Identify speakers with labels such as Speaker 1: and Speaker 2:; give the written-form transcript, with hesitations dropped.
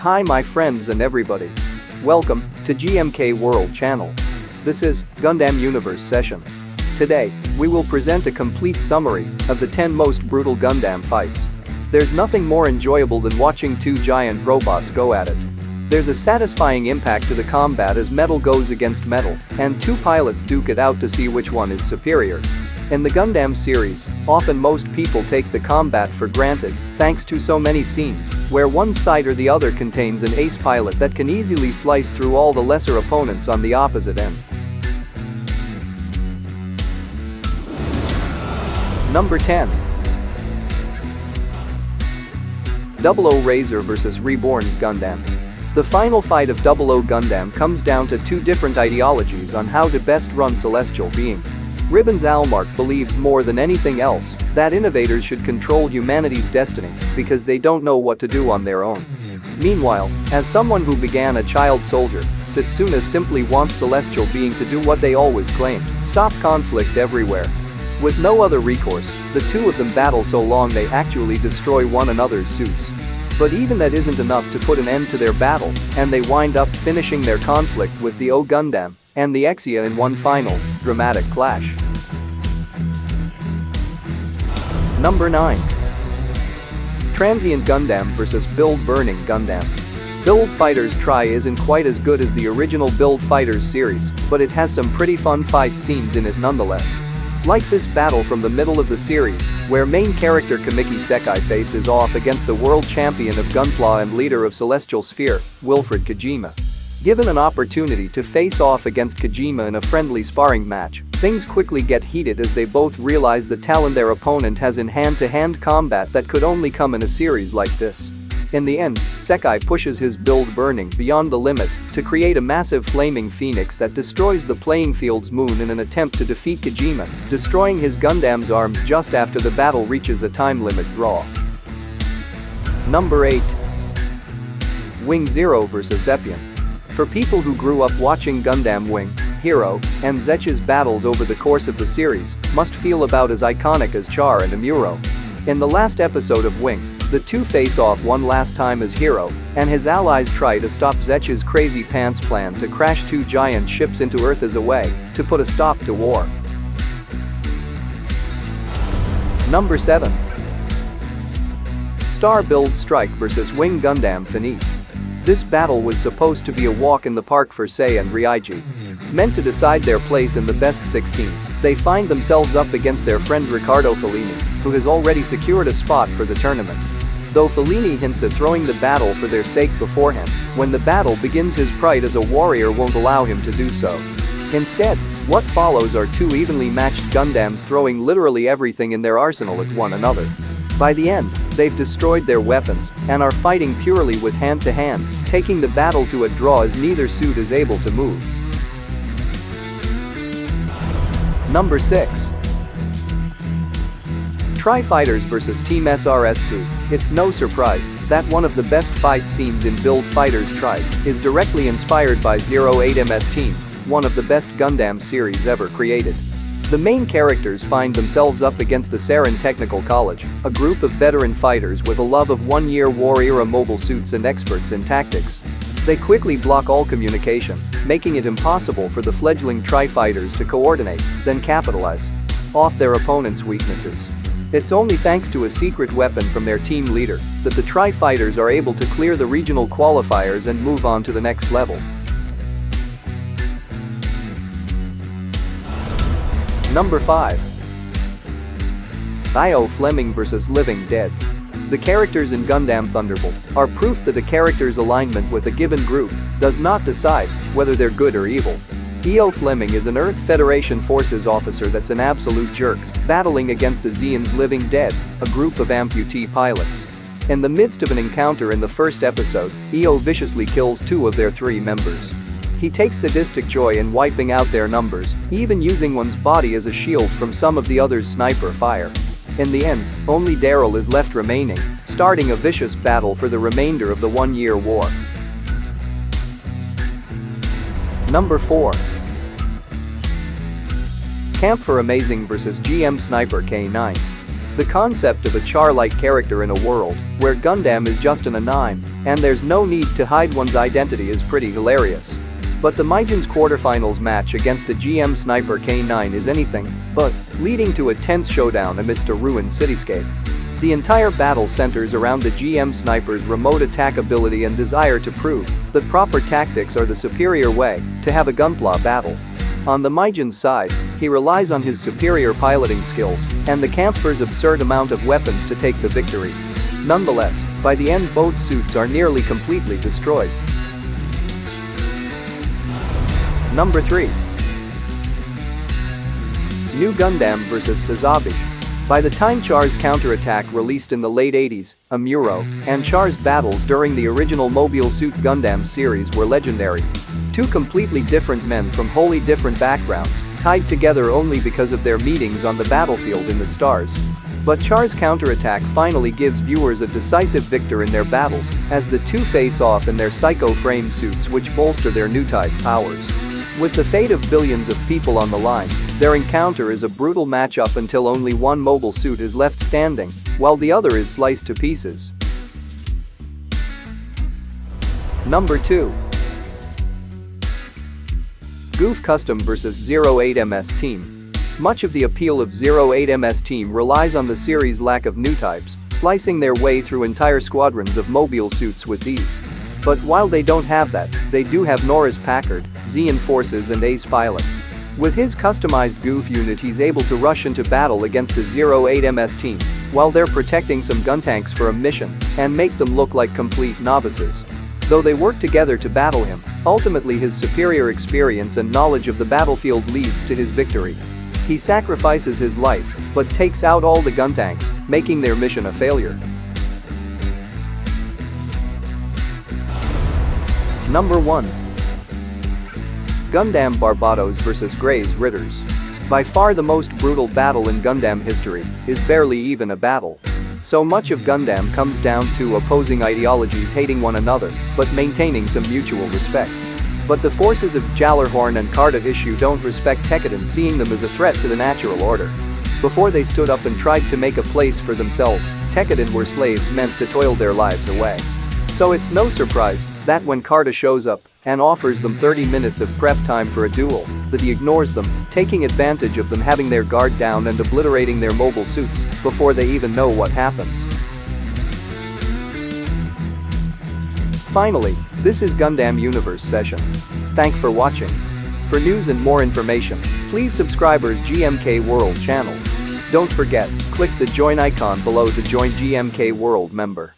Speaker 1: Hi my friends and everybody. Welcome to GMK World Channel. This is Gundam Universe Session. Today, we will present a complete summary of the 10 most brutal Gundam fights. There's nothing more enjoyable than watching two giant robots go at it. There's a satisfying impact to the combat as metal goes against metal, and two pilots duke it out to see which one is superior. In the Gundam series, often most people take the combat for granted, thanks to so many scenes, where one side or the other contains an ace pilot that can easily slice through all the lesser opponents on the opposite end. Number 10. 00 Razor vs Reborns Gundam. The final fight of 00 Gundam comes down to two different ideologies on how to best run celestial being. Ribbons Almark believes more than anything else that innovators should control humanity's destiny because they don't know what to do on their own. Meanwhile, as someone who began a child soldier, Setsuna simply wants celestial being to do what they always claimed: stop conflict everywhere. With no other recourse, the two of them battle so long they actually destroy one another's suits. But even that isn't enough to put an end to their battle, and they wind up finishing their conflict with the O Gundam and the Exia in one final, dramatic clash. Number 9. Transient Gundam vs Build Burning Gundam. Build Fighters Tri isn't quite as good as the original Build Fighters series, but it has some pretty fun fight scenes in it nonetheless. Like this battle from the middle of the series, where main character Kamiki Sekai faces off against the world champion of Gunpla and leader of Celestial Sphere, Wilfred Kojima. Given an opportunity to face off against Kojima in a friendly sparring match, things quickly get heated as they both realize the talent their opponent has in hand-to-hand combat that could only come in a series like this. In the end, Sekai pushes his build burning beyond the limit to create a massive flaming phoenix that destroys the playing field's moon in an attempt to defeat Kojima, destroying his Gundam's arms just after the battle reaches a time limit draw. Number 8. Wing Zero vs Epion. For people who grew up watching Gundam Wing, Hero, and Zetch's battles over the course of the series must feel about as iconic as Char and Amuro. In the last episode of Wing, the two face off one last time as Hero and his allies try to stop Zetch's crazy pants plan to crash two giant ships into Earth as a way to put a stop to war. Number 7. Star Build Strike vs Wing Gundam Finis. This battle was supposed to be a walk in the park for Sei and Ryaji. Meant to decide their place in the best 16, they find themselves up against their friend Riccardo Fellini, who has already secured a spot for the tournament. Though Fellini hints at throwing the battle for their sake beforehand, when the battle begins his pride as a warrior won't allow him to do so. Instead, what follows are two evenly matched Gundams throwing literally everything in their arsenal at one another. By the end, they've destroyed their weapons and are fighting purely with hand-to-hand, taking the battle to a draw as neither suit is able to move. Number 6. Trifighters vs Team SRSC. It's no surprise that one of the best fight scenes in Build Fighters Tri is directly inspired by 08MS Team, one of the best Gundam series ever created. The main characters find themselves up against the Sarin Technical College, a group of veteran fighters with a love of one-year war-era mobile suits and experts in tactics. They quickly block all communication, making it impossible for the fledgling Trifighters to coordinate, then capitalize off their opponent's weaknesses. It's only thanks to a secret weapon from their team leader that the Trifighters are able to clear the regional qualifiers and move on to the next level. Number 5. Iofleming vs Living Dead. The characters in Gundam Thunderbolt are proof that a character's alignment with a given group does not decide whether they're good or evil. Iofleming is an Earth Federation Forces officer that's an absolute jerk, battling against the Zeon's Living Dead, a group of amputee pilots. In the midst of an encounter in the first episode, Io viciously kills two of their three members. He takes sadistic joy in wiping out their numbers, even using one's body as a shield from some of the others' sniper fire. In the end, only Daryl is left remaining, starting a vicious battle for the remainder of the one-year war. Number 4. Camp for Amazing vs GM Sniper K9. The concept of a char-like character in a world where Gundam is just an anime and there's no need to hide one's identity is pretty hilarious. But the Maijin's quarterfinals match against a GM sniper K9 is anything but, leading to a tense showdown amidst a ruined cityscape. The entire battle centers around the GM sniper's remote attack ability and desire to prove that proper tactics are the superior way to have a gunpla battle. On the Maijin's side, he relies on his superior piloting skills and the camper's absurd amount of weapons to take the victory. Nonetheless, by the end both suits are nearly completely destroyed. Number 3. New Gundam vs Suzabi. By the time Char's counterattack released in the late 80s, Amuro and Char's battles during the original Mobile Suit Gundam series were legendary. Two completely different men from wholly different backgrounds, tied together only because of their meetings on the battlefield in the stars. But Char's counterattack finally gives viewers a decisive victor in their battles as the two face off in their psycho frame suits which bolster their new type powers. With the fate of billions of people on the line, their encounter is a brutal matchup until only one mobile suit is left standing, while the other is sliced to pieces. Number 2. Goof Custom vs 08MS Team. Much of the appeal of 08MS Team relies on the series' lack of new types, slicing their way through entire squadrons of mobile suits with ease. But while they don't have that, they do have Norris Packard, Zeon Forces and Ace Pilot. With his customized Goof unit he's able to rush into battle against a 08MS team while they're protecting some guntanks for a mission and make them look like complete novices. Though they work together to battle him, ultimately his superior experience and knowledge of the battlefield leads to his victory. He sacrifices his life, but takes out all the guntanks, making their mission a failure. Number 1. Gundam Barbatos vs Greysritters. By far the most brutal battle in Gundam history is barely even a battle. So much of Gundam comes down to opposing ideologies hating one another but maintaining some mutual respect. But the forces of Jallarhorn and Carta Issue don't respect Tekkadan, seeing them as a threat to the natural order. Before they stood up and tried to make a place for themselves, Tekkadan were slaves meant to toil their lives away. So it's no surprise that when Carta shows up and offers them 30 minutes of prep time for a duel, that he ignores them, taking advantage of them having their guard down and obliterating their mobile suits before they even know what happens. Finally, this is Gundam Universe session. Thanks for watching. For news and more information, please subscribe our GMK World channel. Don't forget, click the join icon below to join GMK World member.